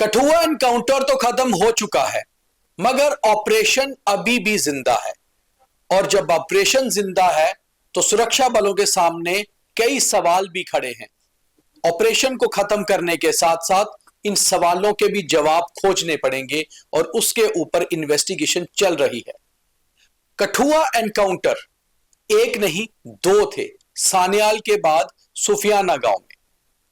Kathua encounter तो खत्म हो चुका है, मगर ऑपरेशन अभी भी जिंदा है। और जब ऑपरेशन जिंदा है तो सुरक्षा बलों के सामने कई सवाल भी खड़े हैं। ऑपरेशन को खत्म करने के साथ साथ इन सवालों के भी जवाब खोजने पड़ेंगे और उसके ऊपर इन्वेस्टिगेशन चल रही है। कठुआ एनकाउंटर एक नहीं दो थे, सान्याल के बाद सुफियाना गांव में।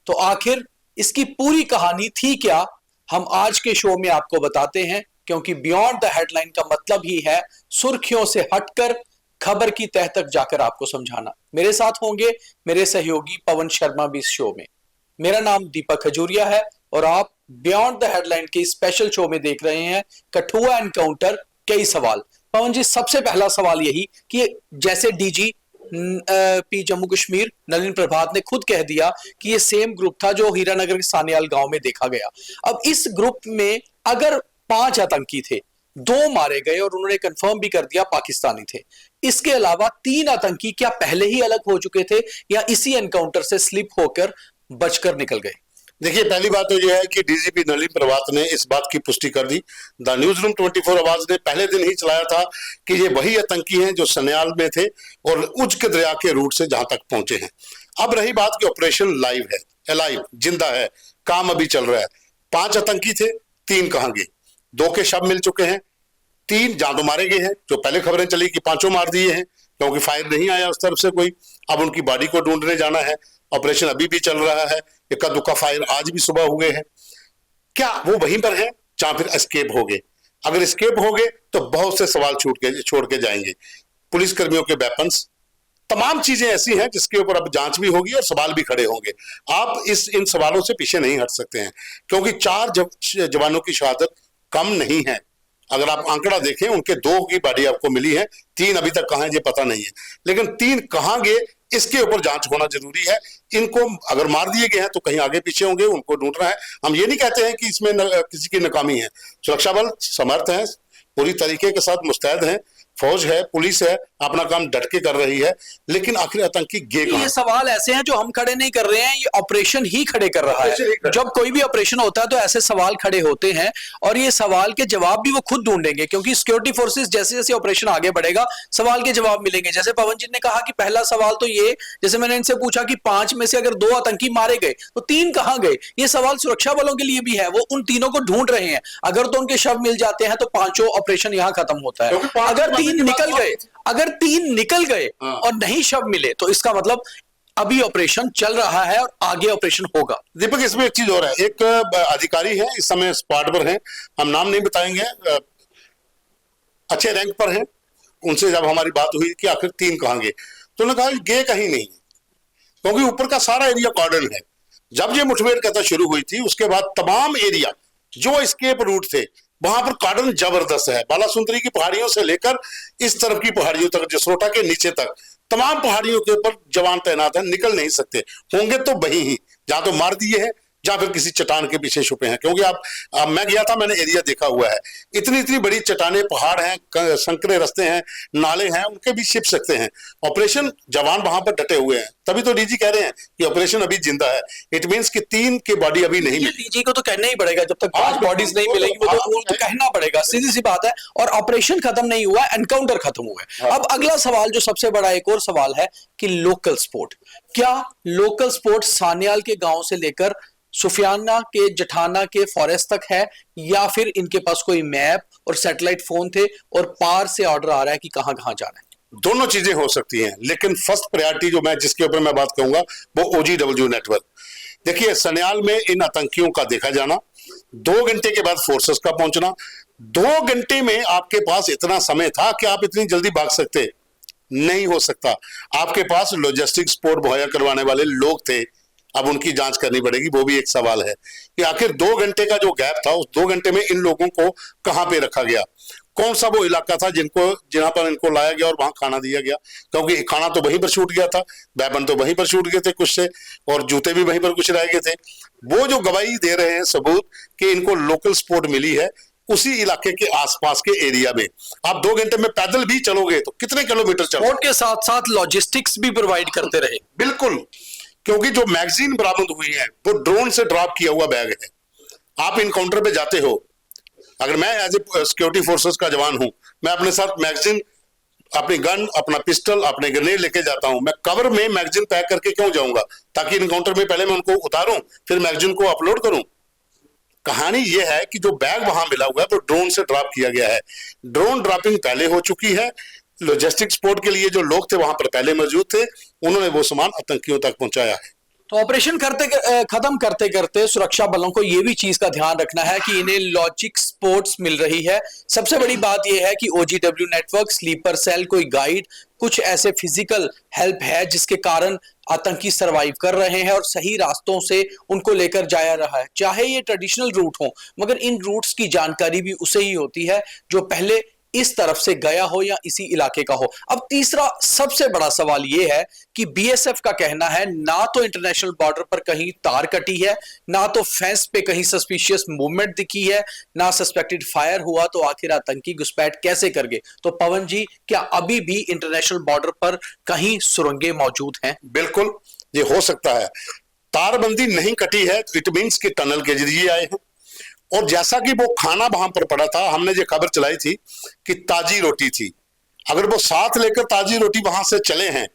तो आखिर इसकी पूरी कहानी थी क्या, हम आज के शो में आपको बताते हैं, क्योंकि बियॉन्ड द हेडलाइन का मतलब ही है सुर्खियों से हटकर खबर की तह तक जाकर आपको समझाना। मेरे साथ होंगे मेरे सहयोगी पवन शर्मा भी इस शो में। मेरा नाम दीपक खजूरिया है और आप बियॉन्ड द हेडलाइन के स्पेशल शो में देख रहे हैं कठुआ एनकाउंटर कई सवाल। पवन जी, सबसे पहला सवाल यही कि जैसे डीजी पी जम्मू कश्मीर नलिन प्रभात ने खुद कह दिया कि ये सेम ग्रुप था जो हीरानगर के सान्याल गांव में देखा गया। अब इस ग्रुप में अगर 5 आतंकी थे, 2 मारे गए और उन्होंने कंफर्म भी कर दिया पाकिस्तानी थे, इसके अलावा 3 आतंकी क्या पहले ही अलग हो चुके थे या इसी एनकाउंटर से स्लिप होकर बचकर निकल गए? देखिए, पहली बात तो यह है कि डीजीपी नलिन प्रभात ने इस बात की पुष्टि कर दी। द न्यूज रूम 24 आवाज ने पहले दिन ही चलाया था कि ये वही आतंकी हैं जो सन्याल में थे और उज के दरिया के रूट से जहां तक पहुंचे हैं। अब रही बात कि ऑपरेशन लाइव है, अलाइव, जिंदा है, काम अभी चल रहा है। 5 आतंकी थे, 3 कहां गए? 2 के शव मिल चुके हैं, 3 जहां तो मारे गए हैं, जो पहले खबरें चली कि 5 मार दिए हैं क्योंकि फायर नहीं आया उस तरफ से कोई। अब उनकी बॉडी को ढूंढने जाना है, ऑपरेशन अभी भी चल रहा है। इक्का दुक्का फायर आज भी सुबह हुए हैं। क्या वो वहीं पर हैं या फिर एस्केप हो गए? अगर एस्केप हो गए तो बहुत से सवाल छोड़ के जाएंगे। पुलिस कर्मियों के वेपन्स, तमाम चीजें ऐसी हैं जिसके ऊपर अब जांच भी होगी और सवाल भी खड़े होंगे। आप इन सवालों से पीछे नहीं हट सकते हैं क्योंकि 4 जवानों की शहादत कम नहीं है। अगर आप आंकड़ा देखें, उनके 2 की बॉडी आपको मिली है, 3 अभी तक कहां है ये पता नहीं है, लेकिन 3 कहां गए इसके ऊपर जांच होना जरूरी है। इनको अगर मार दिए गए हैं तो कहीं आगे पीछे होंगे, उनको ढूंढना है। हम ये नहीं कहते हैं कि इसमें किसी की नाकामी है। सुरक्षा बल समर्थ है, पूरी तरीके के साथ मुस्तैद हैं, फौज है, पुलिस है, अपना काम डट के कर रही है, लेकिन आखिर आतंकी ये सवाल ऐसे हैं जो हम खड़े नहीं कर रहे हैं, ये ऑपरेशन ही खड़े कर रहा है। जब कोई भी ऑपरेशन होता है तो ऐसे सवाल खड़े होते हैं और ये सवाल के जवाब भी वो खुद ढूंढेंगे, क्योंकि सिक्योरिटी फोर्सेस जैसे जैसे ऑपरेशन आगे बढ़ेगा सवाल के जवाब मिलेंगे। जैसे पवन जी ने कहा कि पहला सवाल तो ये, जैसे मैंने इनसे पूछा कि 5 में से अगर 2 आतंकी मारे गए तो 3 कहां गए? ये सवाल सुरक्षा बलों के लिए भी है, वो उन तीनों को ढूंढ रहे हैं। अगर तो उनके शव मिल जाते हैं तो 5 ऑपरेशन यहां खत्म होता है। अगर 3 निकल गए, अगर 3 निकल गए और नहीं शव मिले तो इसका मतलब अभी ऑपरेशन चल रहा है और आगे ऑपरेशन होगा। दीपक, इसमें एक चीज और है। एक अधिकारी है, इस समय स्पॉट पर हैं, हम नाम नहीं बताएंगे, अच्छे रैंक पर हैं। उनसे जब हमारी बात हुई कि आखिर 3 कहां गए, तो उन्होंने कहा गए कहीं नहीं, क्योंकि ऊपर का सारा एरिया कॉर्डन है। जब ये मुठभेड़ कहता शुरू हुई थी उसके बाद तमाम एरिया जो एस्केप रूट थे वहां पर कॉर्डन जबरदस्त है। बालासुंदरी की पहाड़ियों से लेकर इस तरफ की पहाड़ियों तक, जसरोटा के नीचे तक, तमाम पहाड़ियों के ऊपर जवान तैनात है। निकल नहीं सकते, होंगे तो वही ही जहां तो मार दिए हैं या फिर किसी चट्टान के पीछे छुपे हैं। क्योंकि मैं गया था, मैंने एरिया देखा हुआ है, इतनी इतनी बड़ी चट्टाने, पहाड़ हैं, संकरे रास्ते हैं, नाले हैं, उनके भी छिप सकते हैं। ऑपरेशन जवान वहां पर डटे हुए हैं, तभी तो डीजी कह रहे हैं कि ऑपरेशन अभी जिंदा है। इट मींस कि 3 की बॉडी अभी नहीं मिली। डीजी को तो कहना ही पड़ेगा, जब तक 5 बॉडीज नहीं मिलेंगी वो तो कहना पड़ेगा, सीधी सी बात है। और ऑपरेशन खत्म नहीं हुआ, एनकाउंटर खत्म हुआ है। अब अगला सवाल, जो सबसे बड़ा एक और सवाल है कि लोकल स्पोर्ट, क्या लोकल स्पोर्ट सान्याल के गांव से लेकर सुफियाना के जठाना के फॉरेस्ट तक है, या फिर इनके पास कोई मैप और सैटेलाइट फोन थे और पार से ऑर्डर आ रहा है कि कहां कहां जाना है? दोनों चीजें हो सकती हैं, लेकिन फर्स्ट प्रायोरिटी जो जिसके ऊपर मैं बात कहूंगा वो OGW नेटवर्क। देखिए, सन्याल में इन आतंकियों का देखा जाना, 2 घंटे के बाद फोर्सेस का पहुंचना, 2 घंटे में आपके पास इतना समय था कि आप इतनी जल्दी भाग सकते? नहीं हो सकता। आपके पास लॉजिस्टिक सपोर्ट मुहैया करवाने वाले लोग थे, अब उनकी जांच करनी पड़ेगी। वो भी एक सवाल है कि आखिर 2 घंटे का जो गैप था, उस 2 घंटे में इन लोगों को कहां पे रखा गया? कौन सा वो इलाका था जहां पर इनको लाया गया और वहां खाना दिया गया? क्योंकि खाना तो वहीं पर छूट गया था, वेपन तो वहीं पर छूट गए थे कुछ से, और जूते भी वहीं पर कुछ रह गए थे। वो जो गवाही दे रहे हैं सबूत कि इनको लोकल सपोर्ट मिली है, उसी इलाके के आसपास के एरिया में आप 2 घंटे में पैदल भी चलोगे तो कितने किलोमीटर चलोगे? सपोर्ट के साथ साथ लॉजिस्टिक्स भी प्रोवाइड करते रहे। बिल्कुल, क्योंकि जो मैगजीन बरामद हुई है वो ड्रोन से ड्रॉप किया हुआ बैग है। आप इनकाउंटर पे जाते हो, अगर मैं एज ए सिक्योरिटी फोर्सेस का जवान हूं, मैं अपने साथ मैगजीन, अपनी गन, अपना पिस्टल, अपने ग्रेनेड लेके जाता हूं। मैं कवर में मैगजीन पैक करके क्यों जाऊंगा? ताकि इनकाउंटर में पहले मैं उनको उतारूं, फिर मैगजीन को अपलोड करूं। कहानी यह है कि जो बैग वहां मिला हुआ है वो ड्रोन से ड्रॉप किया गया है। ड्रोन ड्रॉपिंग पहले हो चुकी है। लॉजिस्टिक सपोर्ट के लिए जो लोग थे वहां पर पहले मौजूद थे, उन्होंने वो सामान आतंकियों तक पहुंचाया है। तो ऑपरेशन खत्म करते करते सुरक्षा बलों को यह भी चीज का ध्यान रखना है कि इन्हें लॉजिक सपोर्ट्स मिल रही है। सबसे बड़ी बात यह है कि OGW नेटवर्क, स्लीपर सेल, कोई गाइड, कुछ ऐसे फिजिकल हेल्प है जिसके कारण आतंकी सरवाइव कर रहे हैं और सही रास्तों से उनको लेकर जाया रहा है। चाहे ये ट्रेडिशनल रूट हो, मगर इन रूट्स की जानकारी भी उसे ही होती है जो पहले इस तरफ से गया हो या इसी इलाके का हो। अब तीसरा सबसे बड़ा सवाल यह है कि BSF का कहना है ना तो इंटरनेशनल बॉर्डर पर कहीं तार कटी है, ना तो फेंस पे कहीं सस्पिशियस मूवमेंट दिखी है, ना सस्पेक्टेड फायर हुआ, तो आखिर आतंकी घुसपैठ कैसे कर गए? तो पवन जी, क्या अभी भी इंटरनेशनल बॉर्डर पर कहीं सुरंगें मौजूद हैं? बिल्कुल, ये हो सकता है। तारबंदी नहीं कटी है तो इट मीन्स कि टनल के जरिए आए हैं। और जैसा कि वो खाना वहां पर पड़ा था, हमने ये खबर चलाई थी कि ताजी रोटी थी। अगर वो साथ लेकर ताजी रोटी वहां से चले हैं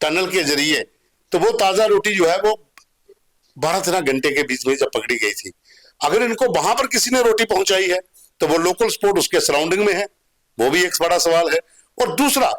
टनल के जरिए, तो वो ताजा रोटी जो है वो 12-13 घंटे के बीच में जब पकड़ी गई थी, अगर इनको वहां पर किसी ने रोटी पहुंचाई है तो वो लोकल स्पोर्ट उसके सराउंडिंग में है, वो भी एक बड़ा सवाल है। और दूसरा,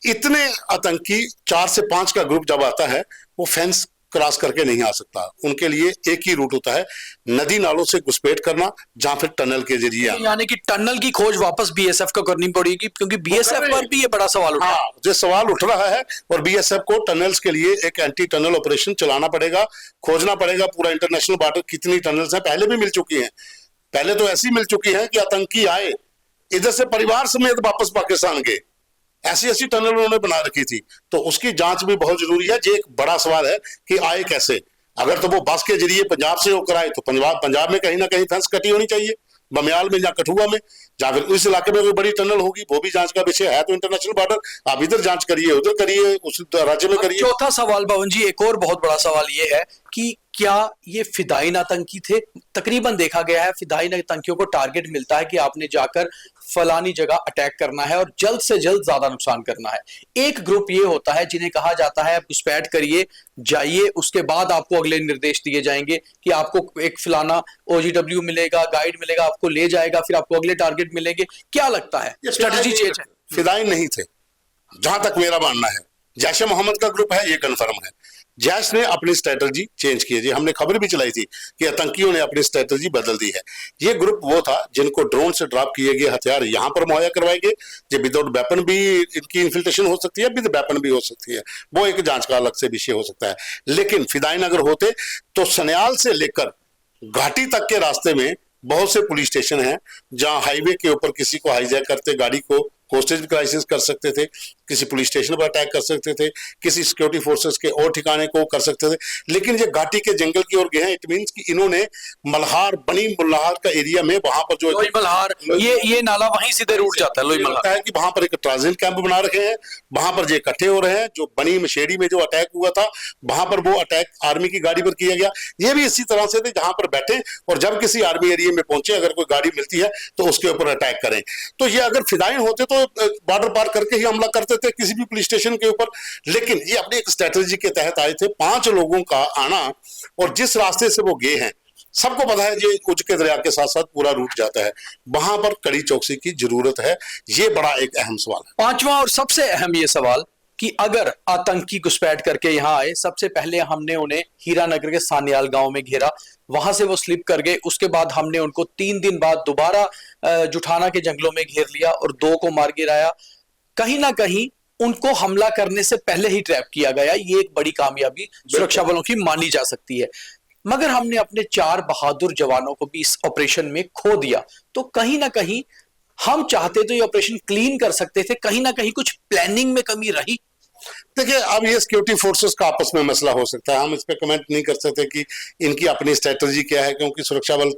इतने आतंकी 4 से 5 का ग्रुप जब आता है, वो फेंस क्रॉस करके नहीं आ सकता। उनके लिए एक ही रूट होता है, नदी नालों से घुसपैठ करना, जहां फिर टनल के जरिए आना। यानी कि टनल की खोज वापस BSF को करनी पड़ेगी, क्योंकि BSF पर भी ये बड़ा सवाल उठा है। जो सवाल उठ रहा है, और BSF को टनल्स के लिए एक एंटी टनल ऑपरेशन चलाना पड़ेगा, खोजना पड़ेगा पूरा इंटरनेशनल बॉर्डर कितनी टनल्स हैं। पहले भी मिल चुकी हैं, पहले तो ऐसी मिल चुकी हैं कि आतंकी आए, इधर से परिवार समेत वापस पाकिस्तान गए, ऐसी ऐसी टनल उन्होंने बना रखी थी। तो उसकी जांच भी बहुत जरूरी है। ये एक बड़ा सवाल है कि आए कैसे। अगर तो वो बस के जरिए पंजाब से होकर आए तो पंजाब में कहीं ना कहीं फेंस कटी होनी चाहिए, बमियाल में या कठुआ में, या फिर उस इलाके में कोई बड़ी टनल होगी, वो भी जांच का विषय है। तो इंटरनेशनल बॉर्डर आप इधर जांच करिए, उधर करिए, उस राज्य में करिए। चौथा सवाल पवन जी, एक और बहुत बड़ा सवाल ये है कि क्या ये फिदायीन आतंकी थे? तकरीबन देखा गया है फिदायीन आतंकियों को टारगेट मिलता है कि आपने जाकर फलानी जगह अटैक करना है और जल्द से जल्द ज्यादा नुकसान करना है। एक ग्रुप ये होता है जिन्हें कहा जाता है आप घुसपैठ करिए, जाइए, उसके बाद आपको अगले निर्देश दिए जाएंगे कि आपको एक फलाना OGW मिलेगा, गाइड मिलेगा, आपको ले जाएगा, फिर आपको अगले टारगेट मिलेंगे। क्या लगता है स्ट्रेटजी चेंज है? फिदायीन नहीं थे, जहां तक मेरा मानना है। जैश ए मोहम्मद का ग्रुप है, ये कन्फर्म है। जैश ने अपनी स्ट्रेटजी चेंज की है जी, हमने खबर भी चलाई थी कि आतंकियों ने अपनी स्ट्रेटजी बदल दी है। ये ग्रुप वो था जिनको ड्रोन से ड्रॉप किए गए हथियार यहां पर मुहैया करवाए गए। ये विदाउट वेपन भी इनकी इन्फिल्ट्रेशन हो सकती है, विद वेपन भी हो सकती है, वो एक जांच का अलग से विषय हो सकता है। लेकिन फिदायीन अगर होते तो सन्याल से लेकर घाटी तक के रास्ते में बहुत से पुलिस स्टेशन हैं जहां हाईवे के ऊपर किसी को हाईजैक करते गाड़ी को होस्टेज क्राइसिस कर सकते थे, किसी पुलिस स्टेशन पर अटैक कर सकते थे, किसी सिक्योरिटी फोर्सेस के और ठिकाने को कर सकते थे। लेकिन ये घाटी के जंगल की ओर गए हैं, इट मींस कि इन्होंने मल्हार, बनी मल्हार का एरिया में, वहां पर जो लोई मल्हार, ये नाला वहीं सीधे रूट जाता है लोई मल्हार है कि वहां पर एक ट्रांजिट कैंप बना रखे हैं, वहां पर ये इकट्ठे हो रहे हैं। जो बनी मशेड़ी में जो अटैक हुआ था, वहां पर वो अटैक आर्मी की गाड़ी पर किया गया। ये भी इसी तरह से थे, जहां पर बैठे और जब किसी आर्मी एरिया में पहुंचे, अगर कोई गाड़ी मिलती है तो उसके ऊपर अटैक करें। तो ये अगर फिदायीन होते तो बॉर्डर पार करके ही हमला करते थे किसी भी पुलिस स्टेशन के ऊपर। लेकिन ये अपनी एक स्ट्रेटजी के तहत आए थे। 5 लोगों का आना, और जिस रास्ते से वो गए हैं, सबको पता है ये उज के दरिया के साथ साथ पूरा रूट जाता है, वहां पर कड़ी चौकसी की जरूरत है। ये बड़ा एक अहम सवाल है। पांचवा और सबसे अहम ये सवाल कि अगर आतंकी घुसपैठ करके यहां आए, सबसे पहले हमने उन्हें हीरानगर के सान्याल गांव में घेरा, वहां से वो स्लिप कर गए, उसके बाद हमने उनको 3 दिन बाद दोबारा जुठाना के जंगलों में घेर लिया और 2 को मार गिराया। कहीं ना कहीं उनको हमला करने से पहले ही ट्रैप किया गया। ये एक बड़ी कामयाबी सुरक्षा बलों की मानी जा सकती है। मगर हमने अपने 4 बहादुर जवानों को भी इस ऑपरेशन में खो दिया। तो कहीं ना कहीं हम चाहते तो ये ऑपरेशन क्लीन कर सकते थे, कहीं ना कहीं कुछ प्लानिंग में कमी रही। देखिए, अब ये सिक्योरिटी फोर्सेस का आपस में मसला हो सकता है, हम इस पे कमेंट नहीं कर सकते कि इनकी अपनी स्ट्रेटजी क्या है, क्योंकि सुरक्षा बल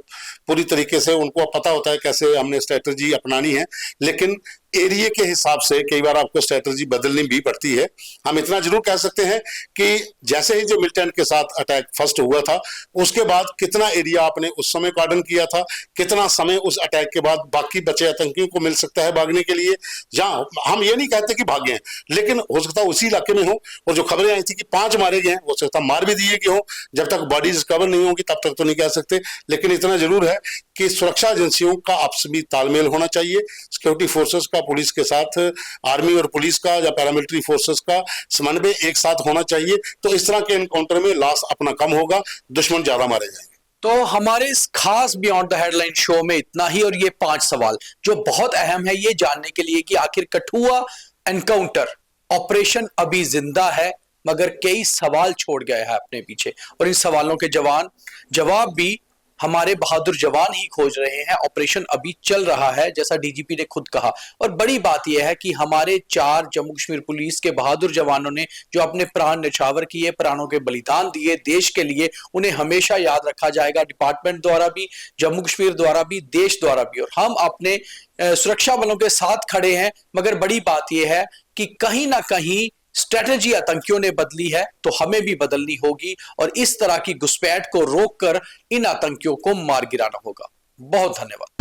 पूरी तरीके से उनको पता होता है कैसे हमने स्ट्रेटजी अपनानी है। लेकिन एरिया के हिसाब से कई बार आपको स्ट्रेटजी बदलनी भी पड़ती है। हम इतना जरूर कह सकते हैं कि जैसे ही जो मिलिटेंट के साथ अटैक फर्स्ट हुआ था, उसके बाद कितना एरिया आपने उस समय कार्डन किया था, कितना समय उस अटैक के बाद बाकी बचे आतंकियों को मिल सकता है भागने के लिए। जहां हम ये नहीं कहते कि भागे हैं, लेकिन हो सकता है उसी इलाके में हो। और जो खबरें आई थी कि 5 मारे गए हैं, हो सकता है मार भी दिए गए हो। जब तक बॉडीज रिकवर नहीं होंगी तब तक तो नहीं कह सकते, लेकिन इतना जरूर है कि सुरक्षा एजेंसियों का आपस में तालमेल होना चाहिए। सिक्योरिटी फोर्सेस का पुलिस के साथ, आर्मी और पुलिस का या पैरामिलिट्री फोर्सेस का समन्वय एक साथ होना चाहिए। तो इस तरह के एनकाउंटर में लॉस अपना कम होगा, दुश्मन ज्यादा मारे जाएंगे। तो हमारे इस खास बियॉन्ड द हेडलाइन शो में इतना ही, और ये 5 सवाल जो बहुत अहम है ये जानने के लिए कि आखिर कठुआ एनकाउंटर ऑपरेशन अभी जिंदा है मगर कई सवाल छोड़ गया है अपने पीछे, और इन सवालों के जवाब भी हमारे बहादुर जवान ही खोज रहे हैं। ऑपरेशन अभी चल रहा है जैसा डीजीपी ने खुद कहा, और बड़ी बात यह है कि हमारे 4 जम्मू कश्मीर पुलिस के बहादुर जवानों ने जो अपने प्राण न्यौछावर किए, प्राणों के बलिदान दिए देश के लिए, उन्हें हमेशा याद रखा जाएगा, डिपार्टमेंट द्वारा भी, जम्मू कश्मीर द्वारा भी, देश द्वारा भी। और हम अपने सुरक्षा बलों के साथ खड़े हैं, मगर बड़ी बात यह है कि कहीं ना कहीं स्ट्रेटजी आतंकियों ने बदली है, तो हमें भी बदलनी होगी और इस तरह की घुसपैठ को रोककर इन आतंकियों को मार गिराना होगा। बहुत धन्यवाद।